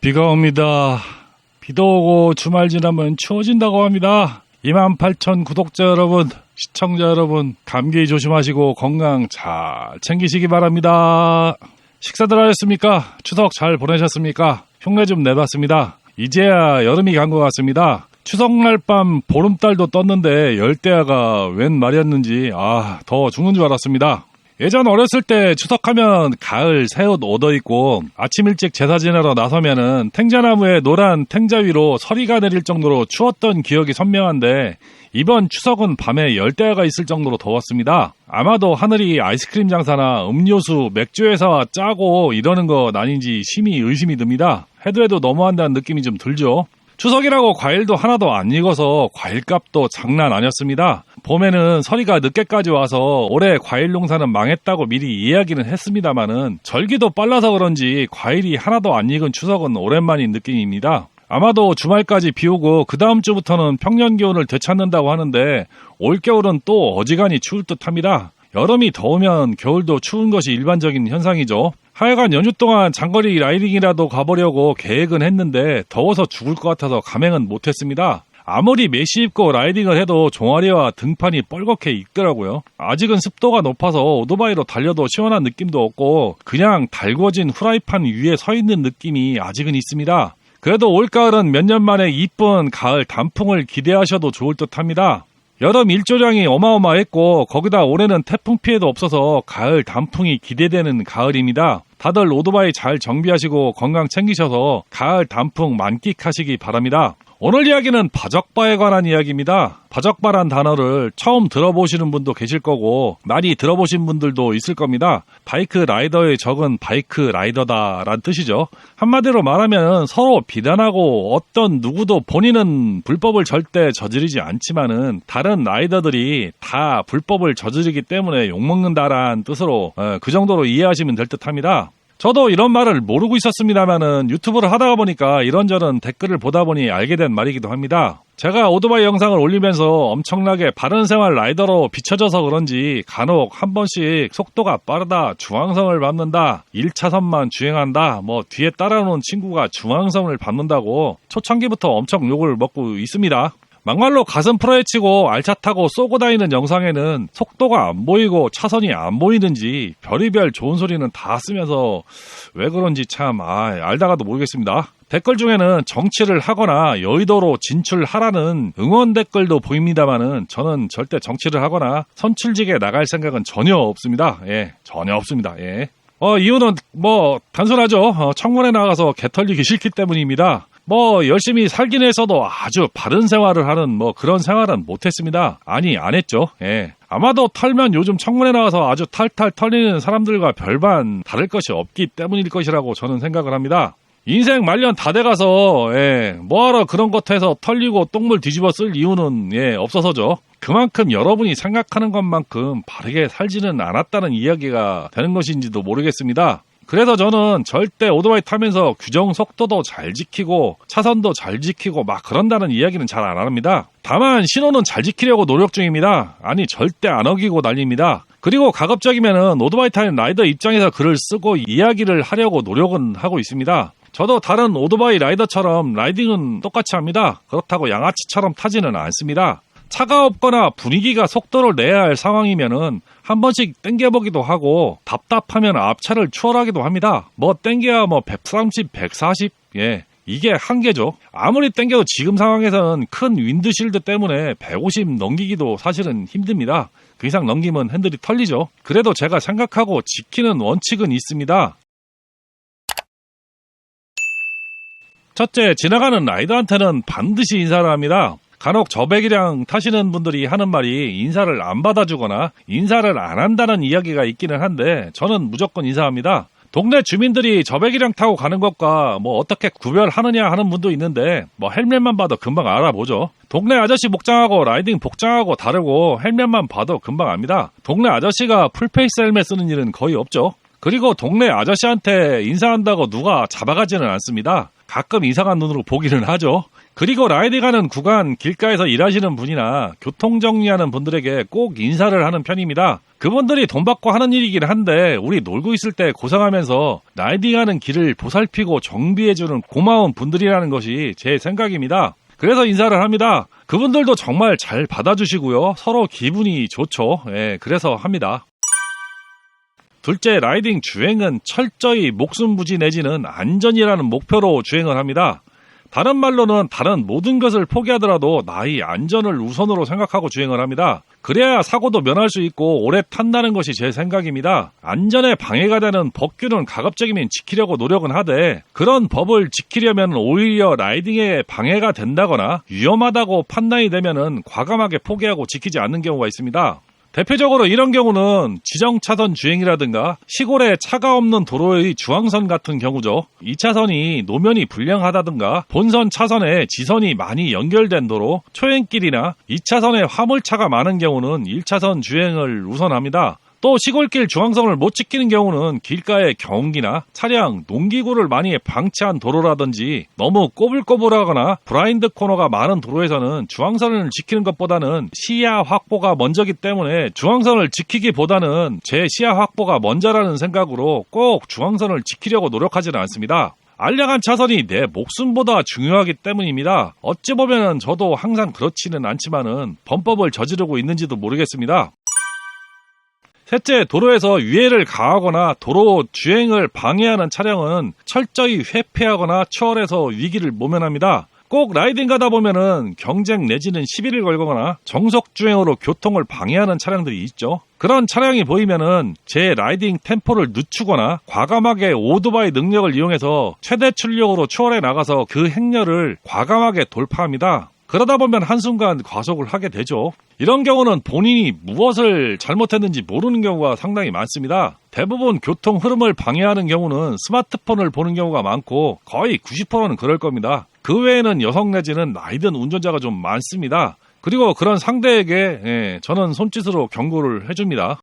비가 옵니다. 비도 오고 주말 지나면 추워진다고 합니다. 28,000 구독자 여러분, 시청자 여러분, 감기 조심하시고 건강 잘 챙기시기 바랍니다. 식사들 하셨습니까? 추석 잘 보내셨습니까? 흉내 좀 내봤습니다. 이제야 여름이 간 것 같습니다. 추석날 밤 보름달도 떴는데 열대야가 웬 말이었는지 더 죽는 줄 알았습니다. 예전 어렸을 때 추석하면 가을 새 옷 얻어입고 아침 일찍 제사 지내러 나서면은 탱자나무에 노란 탱자 위로 서리가 내릴 정도로 추웠던 기억이 선명한데 이번 추석은 밤에 열대야가 있을 정도로 더웠습니다. 아마도 하늘이 아이스크림 장사나 음료수, 맥주 회사와 짜고 이러는 것 아닌지 심히 의심이 듭니다. 해도 너무한다는 느낌이 좀 들죠. 추석이라고 과일도 하나도 안 익어서 과일값도 장난 아니었습니다. 봄에는 서리가 늦게까지 와서 올해 과일 농사는 망했다고 미리 이야기는 했습니다마는 절기도 빨라서 그런지 과일이 하나도 안 익은 추석은 오랜만인 느낌입니다. 아마도 주말까지 비 오고 그 다음 주부터는 평년 기온을 되찾는다고 하는데 올겨울은 또 어지간히 추울 듯합니다. 여름이 더우면 겨울도 추운 것이 일반적인 현상이죠. 하여간 연휴 동안 장거리 라이딩이라도 가보려고 계획은 했는데 더워서 죽을 것 같아서 감행은 못했습니다. 아무리 메시 입고 라이딩을 해도 종아리와 등판이 뻘겋게 익더라고요. 아직은 습도가 높아서 오토바이로 달려도 시원한 느낌도 없고 그냥 달궈진 후라이팬 위에 서 있는 느낌이 아직은 있습니다. 그래도 올가을은 몇 년 만에 이쁜 가을 단풍을 기대하셔도 좋을 듯합니다. 여름 일조량이 어마어마했고 거기다 올해는 태풍 피해도 없어서 가을 단풍이 기대되는 가을입니다. 다들 오토바이 잘 정비하시고 건강 챙기셔서 가을 단풍 만끽하시기 바랍니다. 오늘 이야기는 바적바에 관한 이야기입니다. 바적바란 단어를 처음 들어보시는 분도 계실 거고 많이 들어보신 분들도 있을 겁니다. 바이크 라이더의 적은 바이크 라이더다라는 뜻이죠. 한마디로 말하면 서로 비난하고 어떤 누구도 본인은 불법을 절대 저지르지 않지만은 다른 라이더들이 다 불법을 저지르기 때문에 욕먹는다라는 뜻으로 그 정도로 이해하시면 될 듯합니다. 저도 이런 말을 모르고 있었습니다만은 유튜브를 하다가 보니까 이런저런 댓글을 보다 보니 알게 된 말이기도 합니다. 제가 오토바이 영상을 올리면서 엄청나게 바른생활 라이더로 비춰져서 그런지 간혹 한 번씩 속도가 빠르다, 중앙선을 밟는다, 1차선만 주행한다, 뒤에 따라오는 친구가 중앙선을 밟는다고 초창기부터 엄청 욕을 먹고 있습니다. 막말로 가슴 풀어헤치고 알차 타고 쏘고 다니는 영상에는 속도가 안 보이고 차선이 안 보이는지 별의별 좋은 소리는 다 쓰면서 왜 그런지 참 알다가도 모르겠습니다. 댓글 중에는 정치를 하거나 여의도로 진출하라는 응원 댓글도 보입니다만은 저는 절대 정치를 하거나 선출직에 나갈 생각은 전혀 없습니다. 전혀 없습니다. 이유는 단순하죠. 청문회 나가서 개털리기 싫기 때문입니다. 열심히 살긴 했어도 아주 바른 생활을 하는 그런 생활은 못했습니다. 아니, 안 했죠. 아마도 털면 요즘 청문회 나와서 아주 탈탈 털리는 사람들과 별반 다를 것이 없기 때문일 것이라고 저는 생각을 합니다. 인생 말년 다 돼가서 뭐하러 그런 것 해서 털리고 똥물 뒤집어 쓸 이유는 없어서죠. 그만큼 여러분이 생각하는 것만큼 바르게 살지는 않았다는 이야기가 되는 것인지도 모르겠습니다. 그래서 저는 절대 오토바이 타면서 규정 속도도 잘 지키고 차선도 잘 지키고 그런다는 이야기는 잘 안 합니다. 다만 신호는 잘 지키려고 노력 중입니다. 아니, 절대 안 어기고 달립니다. 그리고 가급적이면은 오토바이 타는 라이더 입장에서 글을 쓰고 이야기를 하려고 노력은 하고 있습니다. 저도 다른 오토바이 라이더처럼 라이딩은 똑같이 합니다. 그렇다고 양아치처럼 타지는 않습니다. 차가 없거나 분위기가 속도를 내야 할 상황이면은 한 번씩 땡겨보기도 하고 답답하면 앞차를 추월하기도 합니다. 땡겨야 130, 140 이게 한계죠. 아무리 땡겨도 지금 상황에서는 큰 윈드실드 때문에 150 넘기기도 사실은 힘듭니다. 그 이상 넘기면 핸들이 털리죠. 그래도 제가 생각하고 지키는 원칙은 있습니다. 첫째, 지나가는 라이더한테는 반드시 인사를 합니다. 간혹 저배기량 타시는 분들이 하는 말이 인사를 안 받아주거나 인사를 안 한다는 이야기가 있기는 한데 저는 무조건 인사합니다. 동네 주민들이 저배기량 타고 가는 것과 어떻게 구별하느냐 하는 분도 있는데 헬멧만 봐도 금방 알아보죠. 동네 아저씨 목장하고 라이딩 복장하고 다르고 헬멧만 봐도 금방 압니다. 동네 아저씨가 풀페이스 헬멧 쓰는 일은 거의 없죠. 그리고 동네 아저씨한테 인사한다고 누가 잡아가지는 않습니다. 가끔 이상한 눈으로 보기는 하죠. 그리고 라이딩하는 구간 길가에서 일하시는 분이나 교통정리하는 분들에게 꼭 인사를 하는 편입니다. 그분들이 돈 받고 하는 일이긴 한데 우리 놀고 있을 때 고생하면서 라이딩하는 길을 보살피고 정비해주는 고마운 분들이라는 것이 제 생각입니다. 그래서 인사를 합니다. 그분들도 정말 잘 받아주시고요. 서로 기분이 좋죠. 그래서 합니다. 둘째, 라이딩 주행은 철저히 목숨 부지 내지는 안전이라는 목표로 주행을 합니다. 다른 말로는 다른 모든 것을 포기하더라도 나의 안전을 우선으로 생각하고 주행을 합니다. 그래야 사고도 면할 수 있고 오래 탄다는 것이 제 생각입니다. 안전에 방해가 되는 법규는 가급적이면 지키려고 노력은 하되 그런 법을 지키려면 오히려 라이딩에 방해가 된다거나 위험하다고 판단이 되면은 과감하게 포기하고 지키지 않는 경우가 있습니다. 대표적으로 이런 경우는 지정차선 주행이라든가 시골에 차가 없는 도로의 중앙선 같은 경우죠. 2차선이 노면이 불량하다든가 본선 차선에 지선이 많이 연결된 도로, 초행길이나 2차선에 화물차가 많은 경우는 1차선 주행을 우선합니다. 또 시골길 중앙선을 못 지키는 경우는 길가에 경기나 차량, 농기구를 많이 방치한 도로라든지 너무 꼬불꼬불하거나 브라인드 코너가 많은 도로에서는 중앙선을 지키는 것보다는 시야 확보가 먼저기 때문에 중앙선을 지키기보다는 제 시야 확보가 먼저라는 생각으로 꼭 중앙선을 지키려고 노력하지는 않습니다. 알량한 차선이 내 목숨보다 중요하기 때문입니다. 어찌 보면 저도 항상 그렇지는 않지만은 범법을 저지르고 있는지도 모르겠습니다. 셋째, 도로에서 위해를 가하거나 도로 주행을 방해하는 차량은 철저히 회피하거나 추월해서 위기를 모면합니다. 꼭 라이딩 가다 보면은 경쟁 내지는 시비를 걸거나 정속 주행으로 교통을 방해하는 차량들이 있죠. 그런 차량이 보이면은 제 라이딩 템포를 늦추거나 과감하게 오토바이 능력을 이용해서 최대 출력으로 추월해 나가서 그 행렬을 과감하게 돌파합니다. 그러다 보면 한순간 과속을 하게 되죠. 이런 경우는 본인이 무엇을 잘못했는지 모르는 경우가 상당히 많습니다. 대부분 교통 흐름을 방해하는 경우는 스마트폰을 보는 경우가 많고 거의 90%는 그럴 겁니다. 그 외에는 여성 내지는 나이든 운전자가 좀 많습니다. 그리고 그런 상대에게 저는 손짓으로 경고를 해줍니다.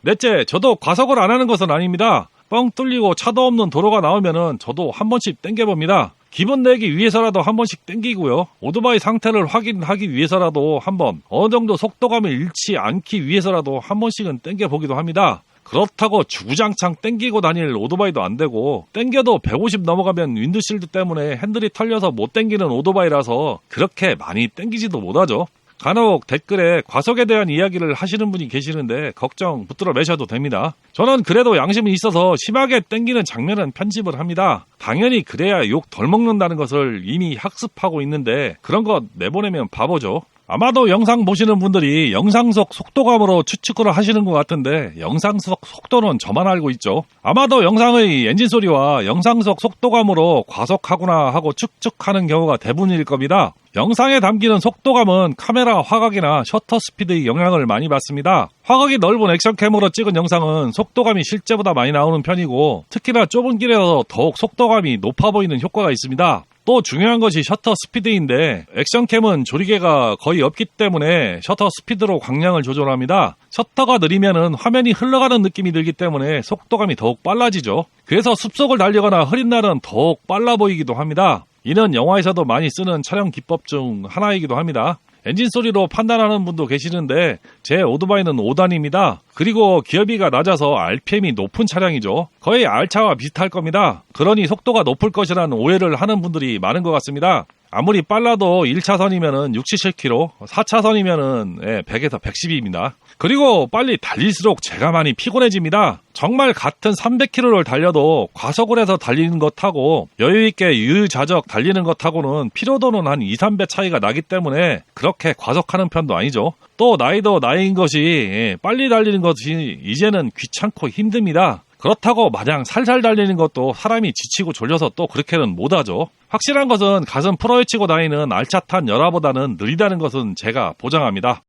넷째, 저도 과속을 안 하는 것은 아닙니다. 뻥 뚫리고 차도 없는 도로가 나오면은 저도 한 번씩 땡겨봅니다. 기분 내기 위해서라도 한 번씩 땡기고요. 오토바이 상태를 확인하기 위해서라도 한번 어느 정도 속도감을 잃지 않기 위해서라도 한 번씩은 땡겨보기도 합니다. 그렇다고 주구장창 땡기고 다닐 오토바이도 안 되고 땡겨도 150 넘어가면 윈드실드 때문에 핸들이 털려서 못 땡기는 오토바이라서 그렇게 많이 땡기지도 못하죠. 간혹 댓글에 과속에 대한 이야기를 하시는 분이 계시는데 걱정 붙들어 매셔도 됩니다. 저는 그래도 양심이 있어서 심하게 땡기는 장면은 편집을 합니다. 당연히 그래야 욕 덜 먹는다는 것을 이미 학습하고 있는데 그런 거 내보내면 바보죠. 아마도 영상 보시는 분들이 영상 속 속도감으로 추측을 하시는 것 같은데 영상 속 속도는 저만 알고 있죠. 아마도 영상의 엔진 소리와 영상 속 속도감으로 과속하구나 하고 추측하는 경우가 대부분일 겁니다. 영상에 담기는 속도감은 카메라 화각이나 셔터 스피드의 영향을 많이 받습니다. 화각이 넓은 액션캠으로 찍은 영상은 속도감이 실제보다 많이 나오는 편이고 특히나 좁은 길에서 더욱 속도감이 높아 보이는 효과가 있습니다. 또 중요한 것이 셔터 스피드인데 액션캠은 조리개가 거의 없기 때문에 셔터 스피드로 광량을 조절합니다. 셔터가 느리면은 화면이 흘러가는 느낌이 들기 때문에 속도감이 더욱 빨라지죠. 그래서 숲속을 달리거나 흐린 날은 더욱 빨라 보이기도 합니다. 이는 영화에서도 많이 쓰는 촬영 기법 중 하나이기도 합니다. 엔진 소리로 판단하는 분도 계시는데 제 오토바이는 5단입니다. 그리고 기어비가 낮아서 RPM이 높은 차량이죠. 거의 R차와 비슷할 겁니다. 그러니 속도가 높을 것이라는 오해를 하는 분들이 많은 것 같습니다. 아무리 빨라도 1차선이면은 67km, 4차선이면은 100에서 110입니다. 그리고 빨리 달릴수록 제가 많이 피곤해집니다. 정말 같은 300km를 달려도 과속을 해서 달리는 것하고 여유있게 유유자적 달리는 것하고는 피로도는 한 2-3배 차이가 나기 때문에 그렇게 과속하는 편도 아니죠. 또 나이도 나이인 것이 빨리 달리는 것이 이제는 귀찮고 힘듭니다. 그렇다고 마냥 살살 달리는 것도 사람이 지치고 졸려서 또 그렇게는 못하죠. 확실한 것은 가슴 풀어헤치고 다니는 알차탄 열화보다는 느리다는 것은 제가 보장합니다.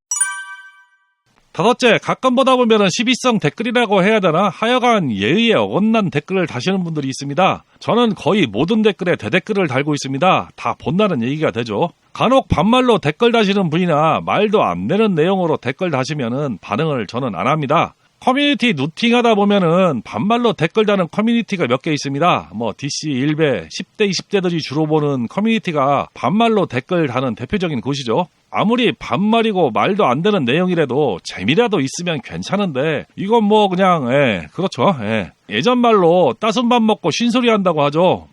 다섯째, 가끔 보다 보면 시비성 댓글이라고 해야 되나 하여간 예의에 어긋난 댓글을 다시는 분들이 있습니다. 저는 거의 모든 댓글에 대댓글을 달고 있습니다. 다 본다는 얘기가 되죠. 간혹 반말로 댓글 다시는 분이나 말도 안 되는 내용으로 댓글 다시면은 반응을 저는 안 합니다. 커뮤니티 누팅하다 보면은 반말로 댓글 다는 커뮤니티가 몇 개 있습니다. 뭐 DC 1배, 10대, 20대들이 주로 보는 커뮤니티가 반말로 댓글 다는 대표적인 곳이죠. 아무리 반말이고 말도 안 되는 내용이라도 재미라도 있으면 괜찮은데 이건 뭐 그냥 그렇죠. 예전 말로 따순 밥 먹고 쉰소리 한다고 하죠.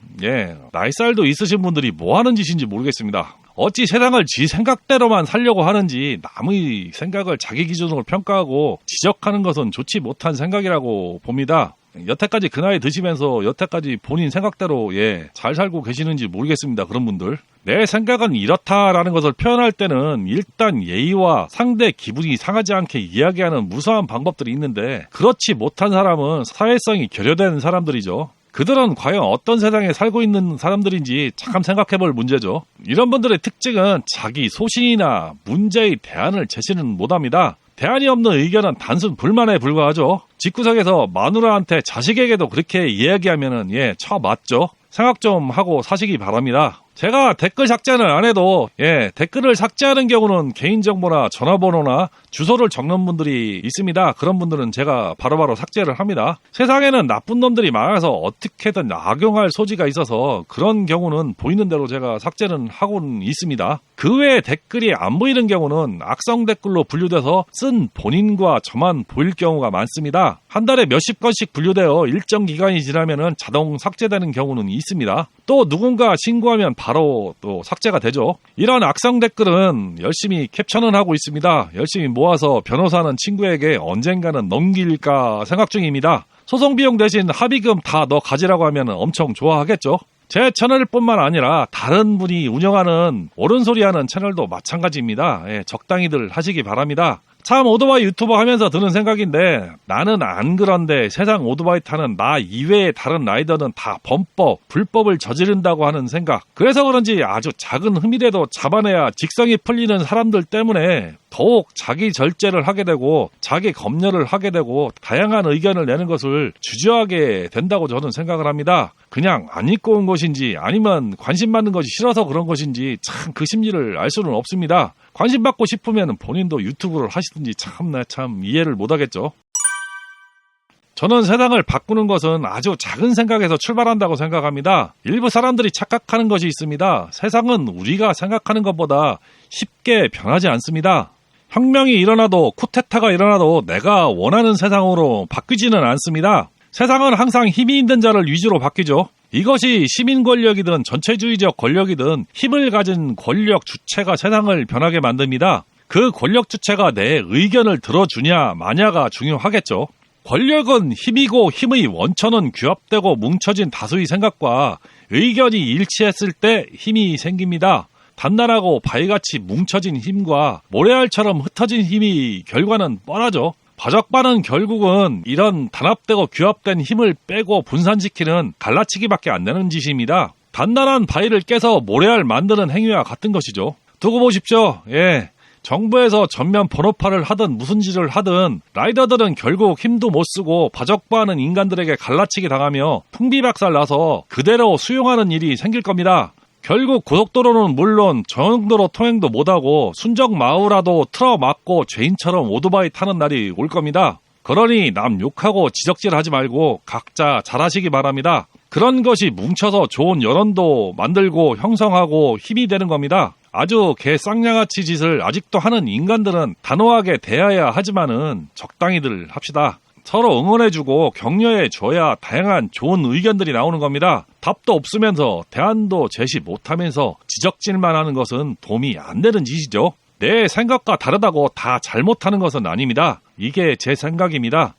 나이살도 있으신 분들이 뭐 하는 짓인지 모르겠습니다. 어찌 세상을 지 생각대로만 살려고 하는지 남의 생각을 자기 기준으로 평가하고 지적하는 것은 좋지 못한 생각이라고 봅니다. 여태까지 그 나이 드시면서 여태까지 본인 생각대로 잘 살고 계시는지 모르겠습니다. 그런 분들. 내 생각은 이렇다라는 것을 표현할 때는 일단 예의와 상대 기분이 상하지 않게 이야기하는 무수한 방법들이 있는데 그렇지 못한 사람은 사회성이 결여된 사람들이죠. 그들은 과연 어떤 세상에 살고 있는 사람들인지 참 생각해볼 문제죠. 이런 분들의 특징은 자기 소신이나 문제의 대안을 제시는 못합니다. 대안이 없는 의견은 단순 불만에 불과하죠. 집구석에서 마누라한테 자식에게도 그렇게 이야기하면은 쳐맞죠. 생각 좀 하고 사시기 바랍니다. 제가 댓글 삭제는 안 해도 댓글을 삭제하는 경우는 개인정보나 전화번호나 주소를 적는 분들이 있습니다. 그런 분들은 제가 바로바로 삭제를 합니다. 세상에는 나쁜 놈들이 많아서 어떻게든 악용할 소지가 있어서 그런 경우는 보이는 대로 제가 삭제는 하고는 있습니다. 그 외에 댓글이 안 보이는 경우는 악성 댓글로 분류돼서 쓴 본인과 저만 보일 경우가 많습니다. 한 달에 몇십 건씩 분류되어 일정 기간이 지나면 자동 삭제되는 경우는 있습니다. 또 누군가 신고하면 바로 또 삭제가 되죠. 이런 악성 댓글은 열심히 캡처는 하고 있습니다. 열심히 모아서 변호사는 친구에게 언젠가는 넘길까 생각 중입니다. 소송 비용 대신 합의금 다 너 가지라고 하면 엄청 좋아하겠죠. 제 채널뿐만 아니라 다른 분이 운영하는 옳은 소리 하는 채널도 마찬가지입니다. 적당히들 하시기 바랍니다. 참 오토바이 유튜버 하면서 드는 생각인데 나는 안 그런데 세상 오토바이 타는 나 이외의 다른 라이더는 다 범법, 불법을 저지른다고 하는 생각. 그래서 그런지 아주 작은 흠이라도 잡아내야 직성이 풀리는 사람들 때문에 더욱 자기 절제를 하게 되고 자기 검열을 하게 되고 다양한 의견을 내는 것을 주저하게 된다고 저는 생각을 합니다. 그냥 안 입고 온 것인지 아니면 관심 받는 것이 싫어서 그런 것인지 참 그 심리를 알 수는 없습니다. 관심 받고 싶으면 본인도 유튜브를 하시든지 참 이해를 못하겠죠. 저는 세상을 바꾸는 것은 아주 작은 생각에서 출발한다고 생각합니다. 일부 사람들이 착각하는 것이 있습니다. 세상은 우리가 생각하는 것보다 쉽게 변하지 않습니다. 혁명이 일어나도 쿠데타가 일어나도 내가 원하는 세상으로 바뀌지는 않습니다. 세상은 항상 힘이 있는 자를 위주로 바뀌죠. 이것이 시민 권력이든 전체주의적 권력이든 힘을 가진 권력 주체가 세상을 변하게 만듭니다. 그 권력 주체가 내 의견을 들어주냐 마냐가 중요하겠죠. 권력은 힘이고 힘의 원천은 규합되고 뭉쳐진 다수의 생각과 의견이 일치했을 때 힘이 생깁니다. 단단하고 바위같이 뭉쳐진 힘과 모래알처럼 흩어진 힘이 결과는 뻔하죠. 바적바는 결국은 이런 단합되고 규합된 힘을 빼고 분산시키는 갈라치기밖에 안 되는 짓입니다. 단단한 바위를 깨서 모래알 만드는 행위와 같은 것이죠. 두고 보십시오. 정부에서 전면 번호파를 하든 무슨 짓을 하든 라이더들은 결국 힘도 못 쓰고 바적바는 인간들에게 갈라치기 당하며 풍비박살 나서 그대로 수용하는 일이 생길 겁니다. 결국 고속도로는 물론 저용도로 통행도 못하고 순정마우라도 틀어막고 죄인처럼 오토바이 타는 날이 올 겁니다. 그러니 남 욕하고 지적질하지 말고 각자 잘하시기 바랍니다. 그런 것이 뭉쳐서 좋은 여론도 만들고 형성하고 힘이 되는 겁니다. 아주 개 쌍냥아치 짓을 아직도 하는 인간들은 단호하게 대해야 하지만은 적당히들 합시다. 서로 응원해주고 격려해줘야 다양한 좋은 의견들이 나오는 겁니다. 답도 없으면서 대안도 제시 못하면서 지적질만 하는 것은 도움이 안 되는 짓이죠. 내 생각과 다르다고 다 잘못하는 것은 아닙니다. 이게 제 생각입니다.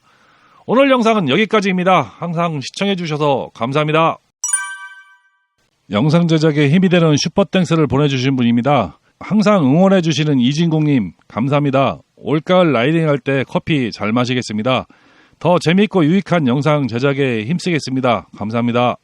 오늘 영상은 여기까지입니다. 항상 시청해주셔서 감사합니다. 영상 제작에 힘이 되는 슈퍼땡스를 보내주신 분입니다. 항상 응원해주시는 이진공님 감사합니다. 올가을 라이딩할 때 커피 잘 마시겠습니다. 더 재미있고 유익한 영상 제작에 힘쓰겠습니다. 감사합니다.